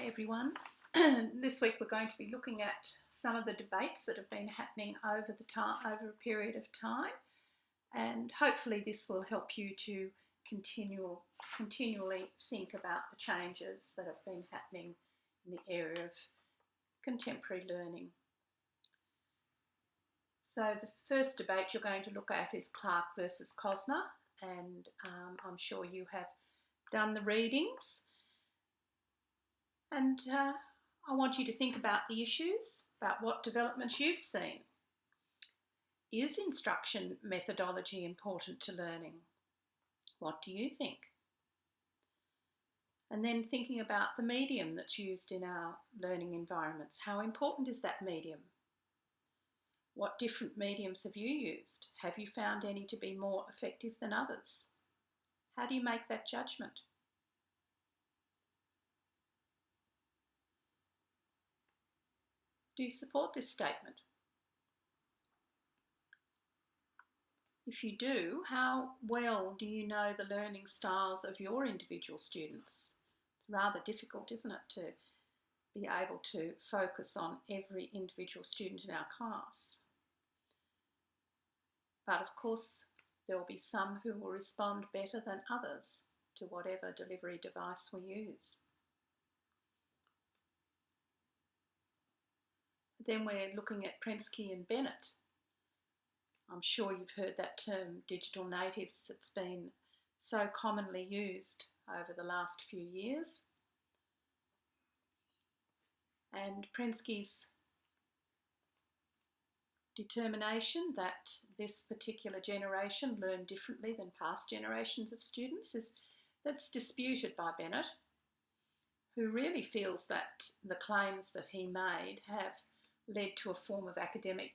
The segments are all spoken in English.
Hi everyone. This week we're going to be looking at some of the debates that have been happening over a period of time, and hopefully this will help you to continually think about the changes that have been happening in the area of contemporary learning. So the first debate you're going to look at is Clark versus Cosner, and I'm sure you have done the readings. And I want you to think about the issues, about what developments you've seen. Is instruction methodology important to learning? What do you think? And then thinking about the medium that's used in our learning environments. How important is that medium? What different mediums have you used? Have you found any to be more effective than others? How do you make that judgment? Do you support this statement? If you do, how well do you know the learning styles of your individual students? It's rather difficult, isn't it, to be able to focus on every individual student in our class. But of course, there will be some who will respond better than others to whatever delivery device we use. Then we're looking at Prensky and Bennett. I'm sure you've heard that term, digital natives. It's been so commonly used over the last few years. And Prensky's determination that this particular generation learn differently than past generations of students that's disputed by Bennett, who really feels that the claims that he made have led to a form of academic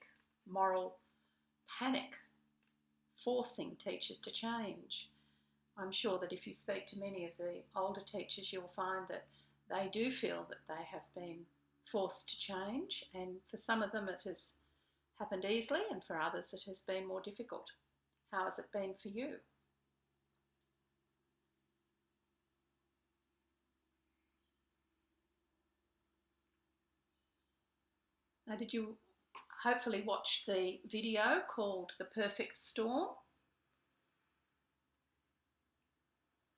moral panic, forcing teachers to change. I'm sure that if you speak to many of the older teachers, you'll find that they do feel that they have been forced to change, and for some of them it has happened easily, and for others it has been more difficult. How has it been for you? Now, did you hopefully watch the video called The Perfect Storm?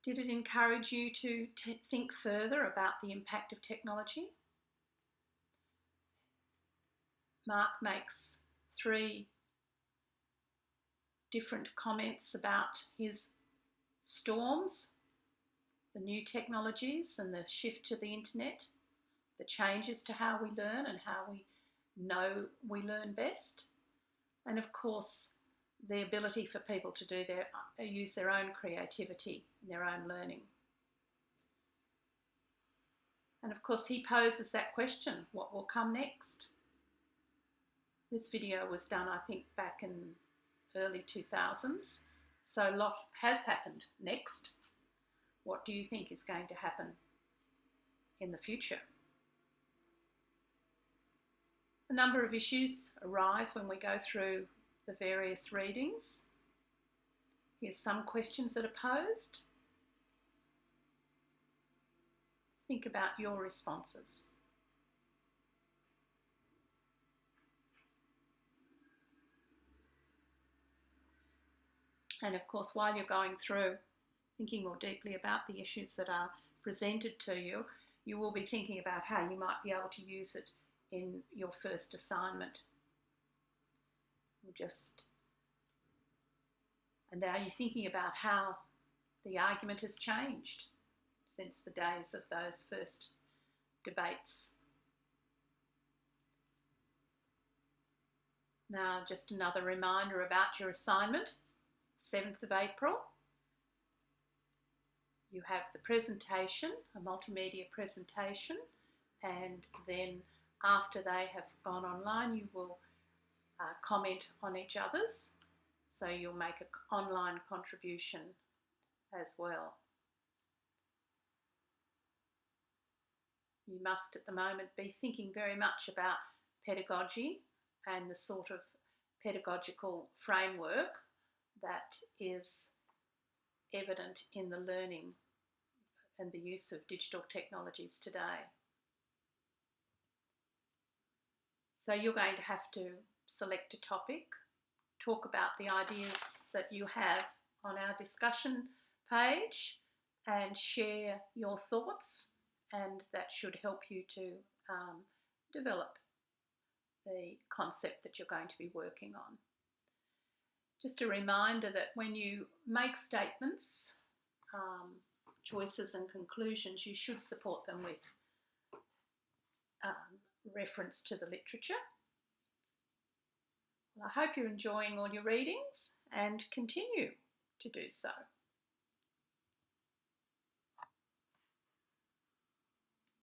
Did it encourage you to think further about the impact of technology? Mark makes 3 different comments about his storms, the new technologies and the shift to the internet, the changes to how we learn and how we know we learn best, and of course the ability for people to use their own creativity in their own learning. And of course he poses that question, what will come next? This video was done, I think, back in early 2000s, so a lot has happened next. What do you think is going to happen in the future? A number of issues arise when we go through the various readings. Here's some questions that are posed. Think about your responses. And of course, while you're going through thinking more deeply about the issues that are presented to you, you will be thinking about how you might be able to use it in your first assignment. And now you're thinking about how the argument has changed since the days of those first debates. Now, just another reminder about your assignment, 7th of April. You have the presentation, a multimedia presentation, and then after they have gone online, you will comment on each other's. So you'll make an online contribution as well. You must at the moment be thinking very much about pedagogy and the sort of pedagogical framework that is evident in the learning and the use of digital technologies today. So you're going to have to select a topic, talk about the ideas that you have on our discussion page, and share your thoughts, and that should help you to develop the concept that you're going to be working on. Just a reminder that when you make statements, choices and conclusions, you should support them with reference to the literature. Well, I hope you're enjoying all your readings and continue to do so.